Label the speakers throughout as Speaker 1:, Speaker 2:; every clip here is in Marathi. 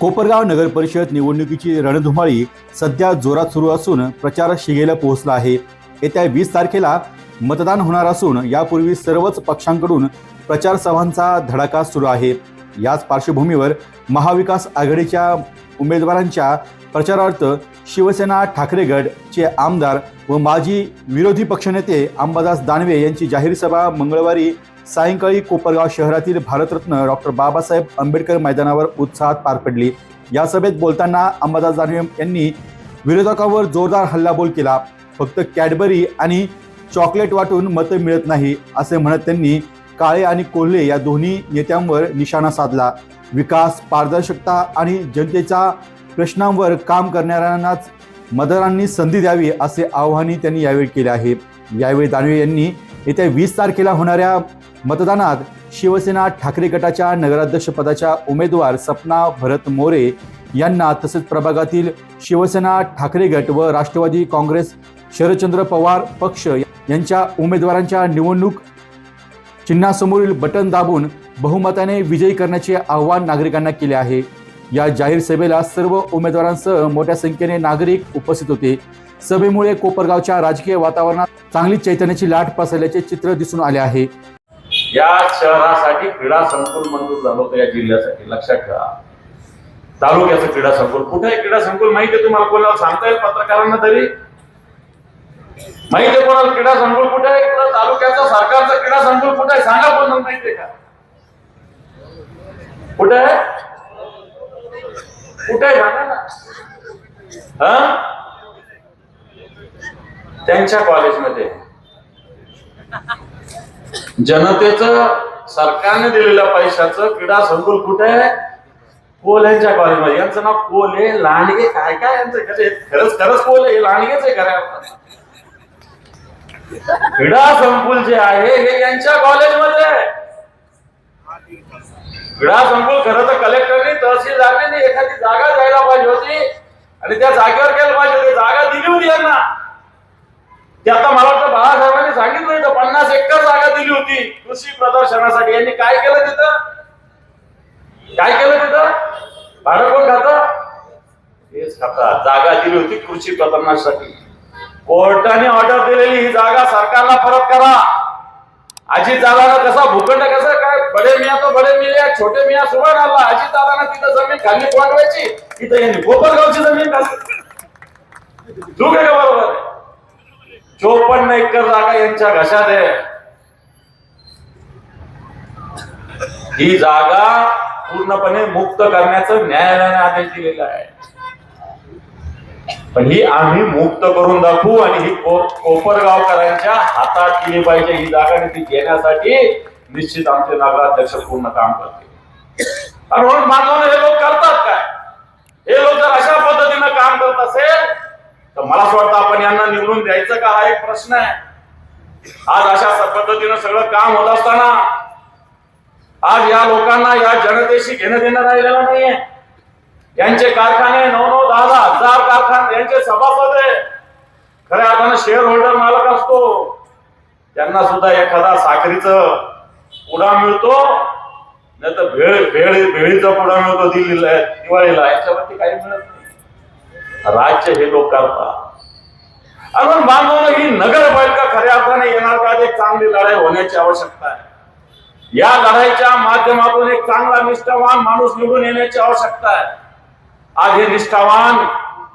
Speaker 1: कोपरगाव नगर परिषद निवडणुकीची रणधुमाळी सध्या जोरात सुरू असून प्रचार शिगेला पोहोचला आहे। येत्या 20 तारखेला मतदान होणार असून यापूर्वी सर्वच पक्षांकडून प्रचार सभांचा धडाका सुरू आहे। याच पार्श्वभूमीवर महाविकास आघाडीच्या उमेदवारांच्या प्रचारार्थ शिवसेना ठाकरे गटचे आमदार व माजी विरोधी पक्षनेते अंबादास दानवे यांची जाहीर सभा मंगळवारी सायंकाळी कोपरगाव शहरातील भारतरत्न डॉक्टर बाबासाहेब आंबेडकर मैदानावर उत्साहात पार पडली। या सभेत बोलताना अंबादास दानवे यांनी विरोधकांवर जोरदार हल्लाबोल केला। फक्त कॅडबरी आणि चॉकलेट वाटून मतं मिळत नाही असे म्हणत त्यांनी काळे आणि कोल्हे या दोन्ही नेत्यांवर निशाणा साधला। विकास, पारदर्शकता आणि जनतेच्या प्रश्नांवर काम करणाऱ्यांनाच मतदारांनी संधी द्यावी असे आवाहनही त्यांनी यावेळी केले आहे। यावेळी दानवे यांनी येत्या 20 तारखेला होणाऱ्या मतदानात शिवसेना ठाकरे गटाच्या नगराध्यक्षपदाच्या उमेदवार सपना भरत मोरे यांना तसेच प्रभागातील शिवसेना ठाकरे गट व राष्ट्रवादी काँग्रेस शरदचंद्र पवार पक्ष यांच्या उमेदवारांच्या निवडणूक चिन्हासमोरील बटन दाबून बहुमताने विजयी करण्याचे आवाहन नागरिकांना केले आहे। या जाहीर सभेला सर्व उमेदवारांसह मोठ्या संख्येने नागरिक उपस्थित होते। सभेमुळे कोपरगावच्या राजकीय वातावरणात चांगली चैतन्याची लाट पसरल्याचे चित्र दिसून आले आहे।
Speaker 2: या शहरासाठी क्रीडा संकुल मंजूर झालं होतं, या जिल्ह्यासाठी लक्षात ठेवा। तालुक्याचं क्रीडा संकुल कुठे आहे? क्रीडा संकुल माहिती आहे तुम्हाला? कोणाला सांगता येईल पत्रकारांना तरी? माहिती आहे कोणाला क्रीडा संकुल कुठे आहे? तालुक्याचं सरकारचं क्रीडा संकुल कुठे आहे? सांगा कोणाला माहिती आहे का? कुठे आहे? कुठे आहे सांगा ना। त्यांच्या कॉलेजमध्ये जनतेचं सरकारने दिलेल्या पैशाचं क्रीडा संकुल कुठे आहे? कोल्ह्यांच्या कॉलेजमध्ये। यांचं नाव कोल्हे लांडगे काय काय यांचं खरंच खरंच कोल्हे लांडगेच आहे खऱ्या अर्थाने। क्रीडा संकुल जे आहे हे यांच्या कॉलेजमध्ये आहे। क्रीडा संकुल खरं तर कलेक्टरने तहसीलदारने एखादी जागा द्यायला पाहिजे होती आणि त्या जागेवर केलं पाहिजे होती। जागा दिली होती यांना। ते आता मला वाटतं बाळासाहेबांनी सांगितलं तर 50 एकर जागा दिली होती कृषी प्रदर्शनासाठी। यांनी काय केलं तिथं? काय केलं तिथं? भाडं कोण खातं? हेच खातं। जागा दिली होती कृषी प्रदर्शनासाठी। कोर्टाने ऑर्डर दिलेली ही जागा सरकारला परत करा। अजित दादाला कसा भूखंड कसं काय बडे मियां तो बडे मियां छोटे मियां सुभान आला। अजित दादाला तिथं जमीन खाली कोंडवायची, तिथं यांनी कोपरगावची जमीन खाली। चूक आहे का बरोबर आहे? 54 एकर जागा यांच्या घशात आहे। ही जागा पूर्णपणे मुक्त करण्याचं न्यायालयाने आदेश दिलेला आहे, पण ही आम्ही मुक्त करून दाखवू आणि ही कोपरगावकरांच्या हातात केली पाहिजे। ही जागा ती घेण्यासाठी निश्चित आमचे नगराध्यक्ष पूर्ण काम करतील। म्हणून मानवाने हे लोक करतात काय? हे लोक जर अशा पद्धतीने काम करत असेल तर मला असं वाटतं आपण यांना निवडून द्यायचं का, हा एक प्रश्न आहे। आज अशा पद्धतीनं सगळं काम होत असताना आज या लोकांना या जनतेशी घेणं देणं राहिलेलं नाहीये। यांचे कारखाने 9-10 हजार कारखाने, यांचे सभासद आहे, खऱ्या अर्थानं शेअर होल्डर मालक असतो। त्यांना सुद्धा एखादा साखरीचं पुडा मिळतो, नाही तर भेळीचा पुडा मिळतो दिवाळीला, याच्यावरती काही मिळत नाही। राज्य हे लोक करतात। अजून बांधवणं ही नगरपालिका खऱ्या अर्थाने येणार का एक चांगली लढाई होण्याची आवश्यकता आहे। या लढाईच्या माध्यमातून एक चांगला निष्ठावान माणूस निवडून येण्याची आवश्यकता आहे। आज हे निष्ठावान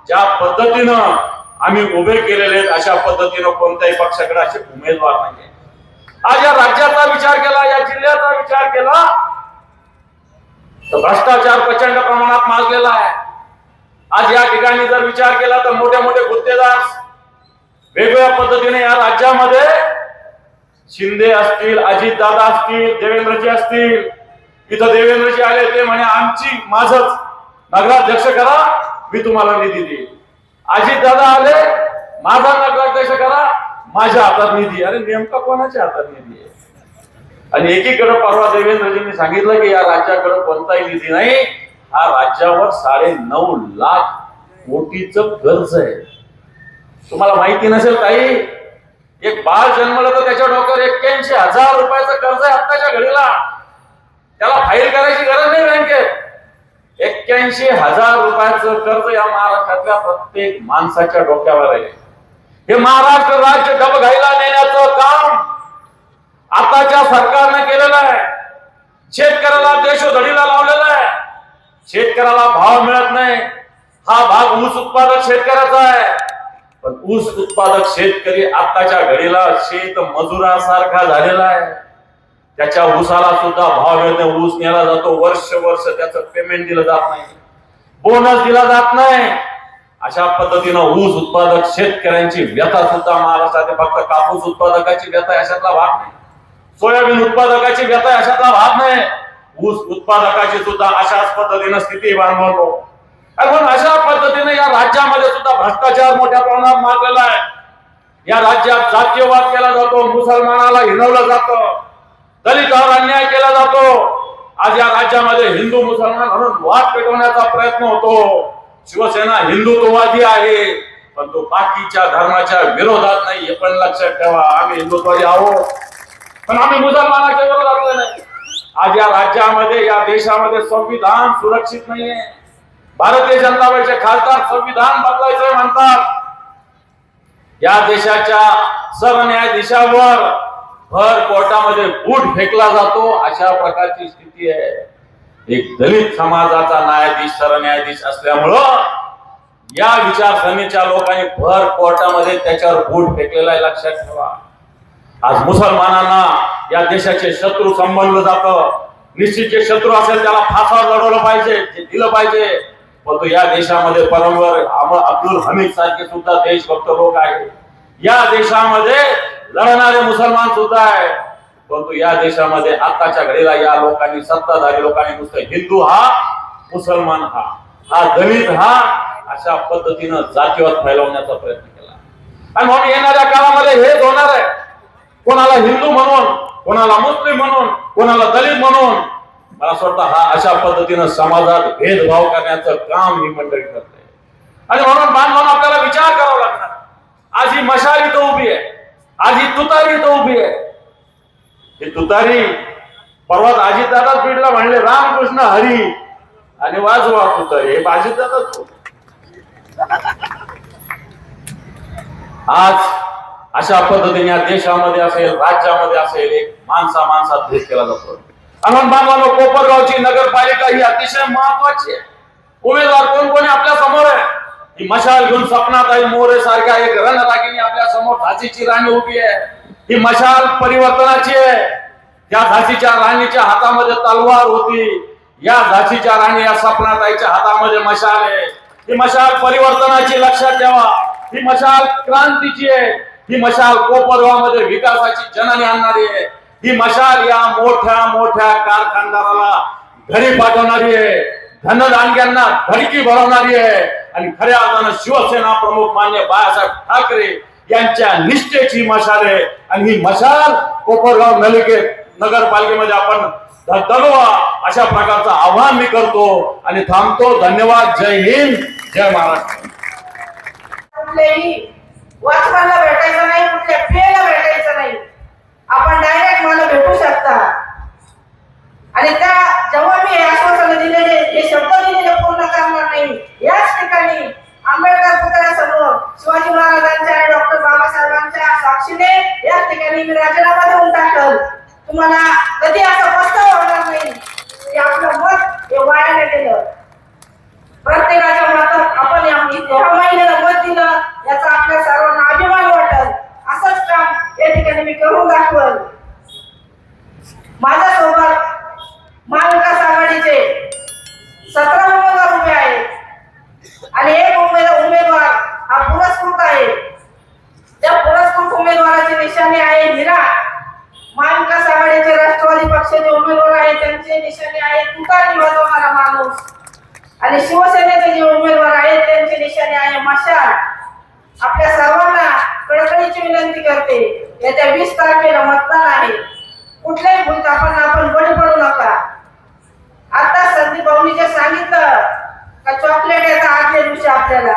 Speaker 2: ज्या पद्धतीनं आम्ही उभे केलेले आहेत अशा पद्धतीनं कोणत्याही पक्षाकडे असे उमेदवार नाही। आज या राज्याचा विचार केला, या जिल्ह्याचा विचार केला तर भ्रष्टाचार प्रचंड प्रमाणात माजलेला आहे। आज या ठिकाणी जर विचार केला तर मोठे मोठे गुत्तेदार वेगवेगळ्या पद्धतीने या राज्यामध्ये शिंदे असतील, अजित दादा असतील, देवेंद्रजी असतील। इथं देवेंद्रजी आले, ते म्हणे माझंच नगराध्यक्ष करा, मी तुम्हाला निधी देईल। अजित दादा आले, माझा नगराध्यक्ष करा, माझ्या हातात निधी। अरे नेमका कोणाच्या हातात निधी आहे? आणि एकीकडे परवा देवेंद्रजींनी सांगितलं की या राज्याकडे कोणताही निधी नाही, हा राज्यावर 9.5 लाख कोटीचं कर्ज आहे। तुम्हाला माहिती नसेल काही, एक बाळ जन्मलं तर त्याच्या डोक्यावर 81,000 रुपयाचं कर्ज आहे आत्ताच्या घडीला. त्याला फाईल करायची गरज नाही बँकेत. 81,000 रुपयाचं कर्ज या महाराष्ट्रातल्या प्रत्येक माणसाच्या डोक्यावर आहे. हे महाराष्ट्र राज्य डबघाईला नेण्याचं काम आताच्या सरकारने केलेलं आहे. शेतकऱ्याला देशोधडीला लावलेला आहे. शेतकऱ्याला भाव मिळत नाही. हा भाग ऊस उत्पादक शेतकऱ्याचा आहे. पण ऊस उत्पादक शेतकरी आताच्या घडीला शेत मजुरासारखा झालेला आहे. त्याच्या ऊसाला सुद्धा भाव मिळत नाही. ऊस नेला जातो, वर्ष त्याचं पेमेंट दिलं जात नाही, बोनस दिला जात नाही. अशा पद्धतीनं ऊस उत्पादक शेतकऱ्यांची व्यथा सुद्धा महाराष्ट्रात फक्त कापूस उत्पादकाची व्यथा अशातला भाग नाही, सोयाबीन उत्पादकाची व्यथा अशातला भाग नाही, ऊस उत्पादकाची सुद्धा अशाच पद्धतीनं स्थिती बांधवतो. म्हणून अशा पद्धतीने या राज्यामध्ये सुद्धा भ्रष्टाचार मोठ्या प्रमाणात माजलेला आहे. या राज्यात जातीयवाद केला जातो, मुसलमानाला हिणवलं जातं, दलितांवर अन्याय केला जातो. आज या राज्यामध्ये हिंदू मुसलमान म्हणून वाद पेटवण्याचा प्रयत्न होतो. शिवसेना हिंदुत्ववादी आहे, पण तो बाकीच्या धर्माच्या विरोधात नाही, हे पण लक्षात ठेवा. आम्ही हिंदुत्ववादी आहोत, पण आम्ही मुसलमानाच्या विरोधात नाही. आज या राज्यामध्ये, या देशामध्ये संविधान सुरक्षित नाहीये. भारतीय जनता पक्षाचे खासदार संविधान बदलायचं म्हणतात. या देशाच्या सरन्यायाधीशावर भर कोर्टामध्ये बूट फेकला जातो, अशा प्रकारची स्थिती आहे. एक दलित समाजाचा न्यायाधीश सरन्यायाधीश असल्यामुळं या विचारसरणीच्या लोकांनी भर कोर्टामध्ये त्याच्यावर बूट फेकलेला आहे, लक्षात ठेवा. आज मुसलमानांना या देशाचे शत्रू संबोधलं जातं. निश्चित जे शत्रू असेल त्याला फासावर लढवलं पाहिजे, ते दिलं पाहिजे. परंतु या देशामध्ये परमवर अब्दुल हमीद सारखे सुद्धा देशभक्त लोक आहेत. या देशामध्ये लढणारे मुसलमान सुद्धा आहे. परंतु या देशामध्ये आताच्या घडीला या लोकांनी, सत्ताधारी लोकांनी नुसतं हिंदू हा, मुसलमान हा दलित हा, अशा पद्धतीनं जातीवाद फैलवण्याचा प्रयत्न केला. आणि म्हणून येणाऱ्या काळामध्ये हेच होणार आहे. कोणाला हिंदू म्हणून, कोणाला मुस्लिम म्हणून, कोणाला दलित म्हणून, मला असं वाटतं हा अशा पद्धतीनं समाजात भेदभाव करण्याचं काम ही मंडळी करते. आणि म्हणून बांधवांना आपल्याला विचार करावा लागणार. आज ही मशाल इथं उभी आहे, आज ही तुतारी इथं उभी आहे. ही तुतारी परवात अजितदादाच बीडला म्हणले रामकृष्ण हरी आणि वाजवा तुतारी, हे अजितदादाच होते. आज अशा पद्धतीने या देशामध्ये असेल, राज्यामध्ये असेल, एक माणसात भेद केला जातो. म्हणून बांधवांनो, कोपरगावची नगरपालिका ही अतिशय महत्वाची आहे. उमेदवार कोण कोणी आपल्या समोर आहे. ही मशाल घेऊन सपनाताई मोरे सारख्या एक रणरागिणी आपल्या समोर झाशीची राणी उभी आहे. ही मशाल परिवर्तनाची आहे. त्या झाशीच्या राणीच्या हातामध्ये तलवार होती, या झाशीच्या राणी या सपनाताईच्या हातामध्ये मशाल आहे. ही मशाल परिवर्तनाची, लक्षात ठेवा. ही मशाल क्रांतीची आहे. ही मशाल कोपरगावमध्ये विकासाची जननी आणणारी आहे. ही मशाल या मोठ्या मोठ्या कारखानदाराला घरी पाठवणारी आहे, धनदानग्यांना धडकी भरवणारी आहे. आणि खऱ्या अर्थानं शिवसेना प्रमुख मान्य बाळासाहेब ठाकरे यांच्या निष्ठेची मशाल आहे. आणि ही मशाल कोपरगाव नगरपालिकेमध्ये आपण दगवा, अशा प्रकारचं आव्हान मी करतो आणि थांबतो. धन्यवाद. जय हिंद, जय महाराष्ट्र.
Speaker 3: कुठल्याही वाचनाला भेटायचं नाही, कुठल्या पेला भेटायचं नाही. आपण डायरेक्ट मला भेटू शकता. आणि त्या जेव्हा मी हे आश्वासन दिलेले, हे शब्द दिलेले पूर्ण करणार नाही, याच ठिकाणी आंबेडकर पुतळ्यासमोर शिवाजी महाराजांच्या आणि डॉक्टर बाबासाहेबांच्या साक्षीने याच ठिकाणी मी राजीनामा देऊन टाकल. तुम्हाला कधी असा पस्तावा होणार नाही की आपलं मत हे वाया गेलं. प्रत्येकाच्या मतात आपण या महिन्याला मत दिलं, याचा आपल्या सर्वांना अभिमान वाटल. असंच काम या ठिकाणी मी करून दाखवल. माझ्यासोबत महाविकास आघाडीचे 17 उमेदवार उभे आहेत आणि एक उमेदवार हा पुरस्कृत आहे. त्या पुरस्कृत उमेदवाराची निशाणी आहे हिरा. महाविकास आघाडीचे राष्ट्रवादी पक्षाचे उमेदवार आहेत, त्यांचे निशाणी आहे तुतारी वाजवणारा माणूस. आणि शिवसेनेचे जे उमेदवार आहेत त्यांची निशाणी आहे मशाल. आपल्या सर्वांना कळकळीची विनंती करते, येत्या 20 तारखेला मतदान आहे. कुठल्याही भूलथापांना आपण बळी पडू नका. आता संदीप भाऊनी जे सांगितलं का चॉकलेट येतं आदल्या दिवशी आपल्याला,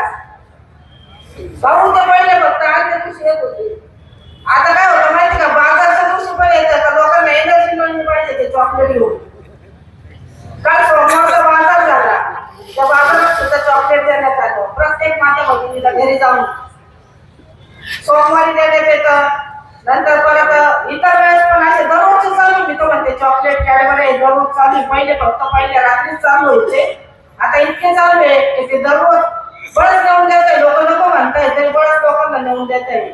Speaker 3: भाऊ ते पहिले फक्त आदल्या दिवशी येत होते. आता काय होतं माहिती का, बाजारच्या दिवशी चालू आहे. पहिले फक्त पहिल्या रात्रीच चालू व्हायचे, आता इतके चालू आहे की ते दररोज बळच नेऊन देत आहे. लोक नको म्हणताय तरी बळच लोकांना नेऊन देत आहे.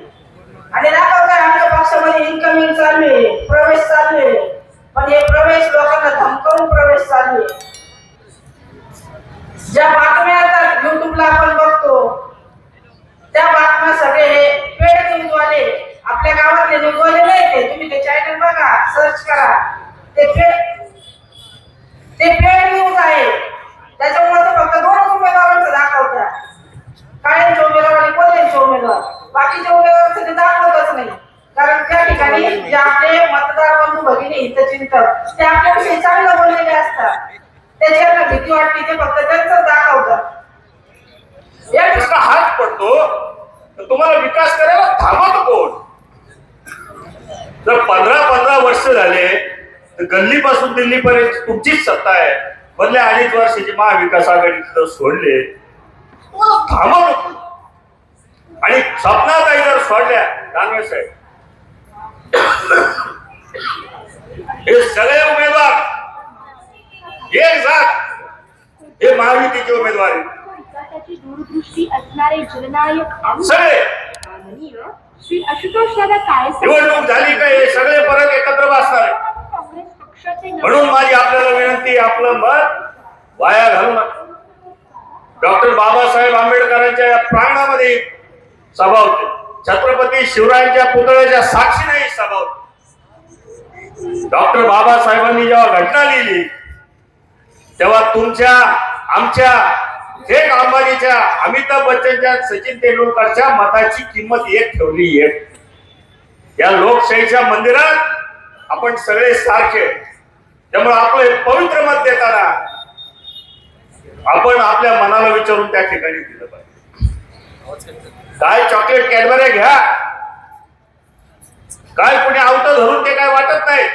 Speaker 3: आणि दाखवताय आमच्या पक्षामध्ये इन्कमिंग चालू आहे, प्रवेश चालू आहे. पण हे प्रवेश लोकांना धमकावून प्रवेश चालू आहे. ज्या बातम्या आता युट्यूबला आपण बघतो त्या बातम्या सगळे हे पेड न्यूजवाले, आपल्या गावातले न्यूजवाले नाही ते, तुम्ही ते चॅनल बघा, सर्च करा, ते पेड न्यूज आहे. त्याच्यामुळे ते फक्त दोनच उमेदवारांचं दाखवतात, काळ्यांचे उमेदवार आणि कोल्ह्यांचे उमेदवार. बाकीच्या उमेदवारांचं ते दाखवतच नाही. कारण त्या ठिकाणी जे आपले मतदार बंधू भगिनी हितचिंतक ते आपल्याविषयी चांगलं बोललेले असतात, त्याच्याला भीती वाटते, ते फक्त त्यांचं दाखवतात.
Speaker 2: या प्रश्न हात पडतो तर तुम्हाला विकास करायला थांबवतो कोण? जर 15 वर्ष झाले तर गल्लीपासून दिल्लीपर्यंत तुमचीच सत्ता आहे, मधल्या 2.5 वर्षाची महाविकास आघाडी जर सोडले थांबवतो कोण? आणि स्वप्नाताई जर सोडल्या दानवे साहेब, हे सगळे उमेदवार एक जात हे महायुतीचे उमेदवार आहेत.
Speaker 4: विकासाची दूरदृष्टी असणारे जननायक
Speaker 2: सगळे
Speaker 4: माननीय श्री आशुतोष दादा काळे
Speaker 2: निवडणूक झाली का हे सगळे परत एकत्र बसणार आहे.
Speaker 4: काँग्रेस पक्षाचे
Speaker 2: म्हणून माझी आपल्याला विनंती, आपलं मत वाया घालू नका. डॉक्टर बाबासाहेब आंबेडकरांच्या या प्रांगणामध्ये सभा होते, छत्रपती शिवरायांच्या पुतळ्याच्या साक्षीने ही सभा होती. डॉक्टर बाबासाहेबांनी जेव्हा घटना लिहिली तेव्हा तुमच्या, आमच्या, थेट अंबानीच्या, अमिताभ बच्चनच्या, सचिन तेंडुलकरच्या मताची किंमत एक ठेवली एक. या लोकशाहीच्या मंदिरात आपण सगळे सारखे, त्यामुळे आपलं हे पवित्र मत देताना आपण आपल्या मनाला विचारून त्या ठिकाणी दिलं पाहिजे. काय चॉकलेट कॅडबऱ्या घ्या, काय कुणी आवतं धरून ते काय वाटत नाही,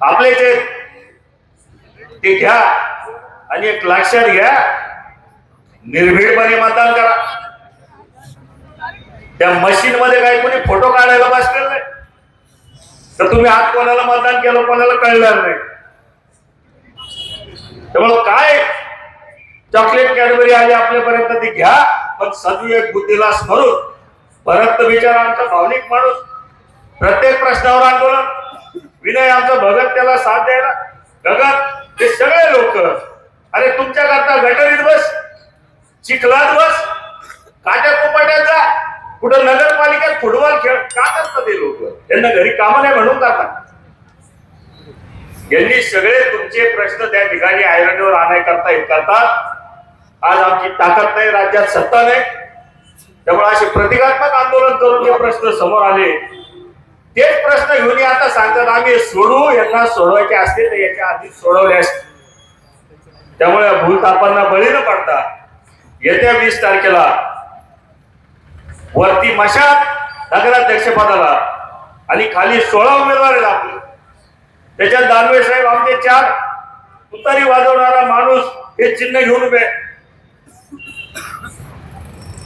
Speaker 2: आपले ते घ्या. आणि एक लक्षात घ्या, निर्भीडपणे मतदान करा. त्या मशीन मध्ये काही कोणी फोटो काढायला बसलेलं नाही तर तुम्ही आज कोणाला मतदान केलं कोणाला कळणार नाही. त्यामुळं काय चॉकलेट कॅडबरी आली आपल्यापर्यंत ती घ्या, पण सद्विवेक बुद्धीला स्मरून परत विचार. आमचा भावनिक माणूस, प्रत्येक प्रश्नावर आंदोलन, विनय आमचा भगत त्याला साथ द्यायला, गगन, हे सगळे लोक अरे तुमच्या करता गटरीत बस, चिखलात बस, काट्या कोपाट्यात जा, कुठं नगरपालिकेत फुटबॉल खेळ का करतात ते लोक? त्यांना घरी कामं नाही म्हणून जातात. यांनी सगळे तुमचे प्रश्न त्या ठिकाणी ऐरणीवर आणाय करतात. आज आमची ताकद नाही, राज्यात सत्ता नाही, त्यामुळे असे प्रतिकात्मक आंदोलन करून जे प्रश्न समोर आले तेच प्रश्न घेऊन आता सांगतात आम्ही सोडू, यांना सोडवायचे असते तर याच्या आधी सोडवले असते. त्यामुळे भूलथापांना बळी न पडता येत्या 20 तारखेला वरती मशात नगराध्यक्षपदाला आणि खाली 16 उमेदवार आहेत आपले. त्याच्यात दानवे साहेब आमचे 4 तुतारी वाजवणारा माणूस हे चिन्ह घेऊन उभे.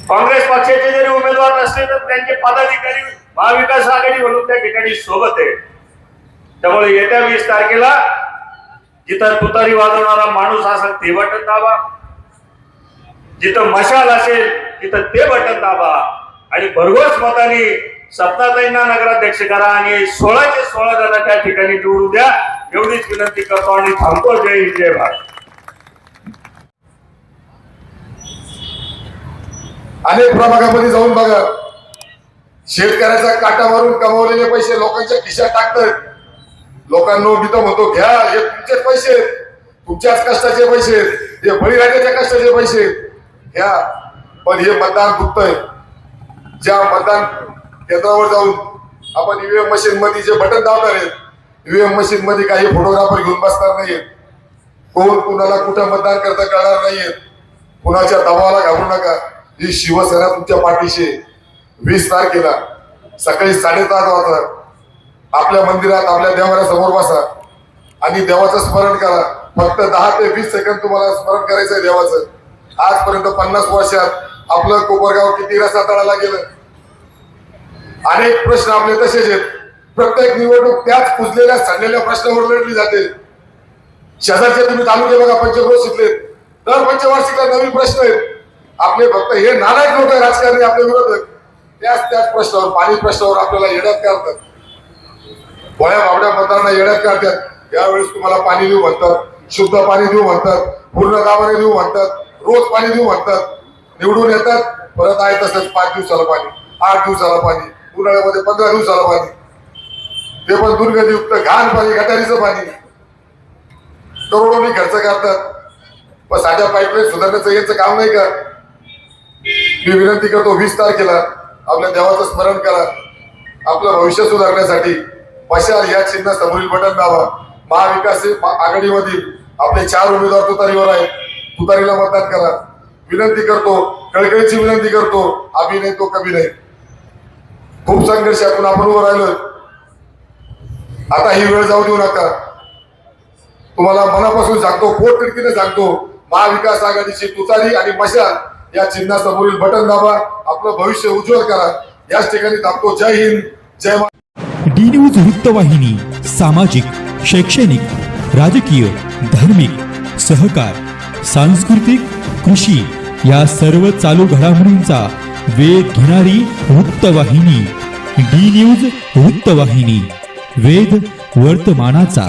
Speaker 2: काँग्रेस पक्षाचे जरी उमेदवार नसले तर त्यांचे पदाधिकारी महाविकास आघाडी म्हणून त्या ठिकाणी सोबत आहे. त्यामुळे येत्या 20 तारखेला जिथं तुतारी वाजवणारा माणूस असेल ते बटन दाबा, जिथं मशाल असेल तिथं ते बटन दाबा आणि भरघोस मताने सत्ताताईंना नगराध्यक्ष करा आणि 16चे 16 जण त्या ठिकाणी निवडून द्या. एवढीच विनंती करतो आणि थांबतो. जय हिंद, जय भारत.
Speaker 5: अनेक प्रभागामध्ये जाऊन बघा, शेतकऱ्याचा काटा मारून कमवलेले पैसे लोकांच्या खिशात टाकतात. लोकांना मी तर म्हणतो घ्या, हे तुमचेच पैसे, तुमच्याच कष्टाचे पैसे, हे बळीराजाच्या कष्टाचे पैसे घ्या. पण हे मतदान दुखतंय. ज्या मतदान केंद्रावर जाऊन आपण ईव्हीएम मशीन मध्ये जे बटन दाबणार आहेत, ईव्हीएम मशीन मध्ये काही फोटोग्राफर घेऊन बसणार नाहीयेत. कोण कुणाला कुठं मतदान करता कळणार नाहीयेत. कुणाच्या दबावाला घाबरू नका. ही शिवसेना तुमच्या पाठीशी 20 तारखेला सकाळी 7:30 वाजता आपल्या मंदिरात आपल्या देवाऱ्यासमोर बसा आणि देवाचं स्मरण करा. फक्त 10 ते 20 सेकंद तुम्हाला स्मरण करायचंय देवाचं. आजपर्यंत 50 वर्षात आपलं कोपरगाव किती रसातळाला गेलं. अनेक प्रश्न आपले तसेच आहेत. प्रत्येक निवडणूक त्याच पुजलेल्या सांडलेल्या प्रश्नावर लढली जाते. शेजारचे तुम्ही तालुके बघा, पंचक्रोशीतले दर पंचवार्षिकला नवीन प्रश्न आहेत. आपले फक्त हे नालायक लोक राजकारणी आपले विरोधक त्याच प्रश्नावर, पाणी प्रश्नावर आपल्याला येड्यात काढतात. भोळ्या बावड्या मतदारांना येड्यात काढतात. यावेळेस तुम्हाला पाणी देऊ म्हणतात, शुद्ध पाणी देऊ म्हणतात, पूर्ण गावाने देऊ म्हणतात, रोज पाणी देऊ म्हणतात. निवडून येतात, परत आहे तसंच 5 दिवसाला पाणी, 8 दिवसाला पाणी, उन्हाळ्यामध्ये 15 दिवसाला पाणी, ते पण दुर्गंधीयुक्त घाण पाणी, गटारीचं पाणी. करोडोनी खर्च करतात, पण साध्या पाईपलाईन सुधारण्याचं यांचं काम नाही का? मी विनंती करतो, 20 तारखेला आपल्या देवाचं स्मरण करा. आपलं भविष्य सुधारण्यासाठी मशाल या चिन्ह समोरील बटन दाबा. महाविकास आघाडीमधील आपले 4 उमेदवार तुतारीवर आहेत, तुतारीला मतदान करा. विनंती करतो, कळकळीची विनंती करतो, आम्ही नाही तो कमी नाही. खूप संघर्षातून आपण उभं राहिलोय. आता ही वेळ जाऊ देऊ नका. तुम्हाला मनापासून सांगतो, पोटतिडकीने सांगतो, महाविकास आघाडीची तुतारी आणि मशाल या चिन्हासमोरील बटन दाबा. आपलं भविष्य उज्ज्वल करा. याच ठिकाणी थांबतो. जय हिंद, जय महाराष्ट्र.
Speaker 6: डी न्यूज वृत्तवाहिनी सामाजिक, शैक्षणिक, राजकीय, धार्मिक, सहकार, सांस्कृतिक, कृषी या सर्व चालू घडामोडींचा वेध घेणारी वृत्तवाहिनी. डी न्यूज वृत्तवाहिनी, वेध वर्तमानाचा.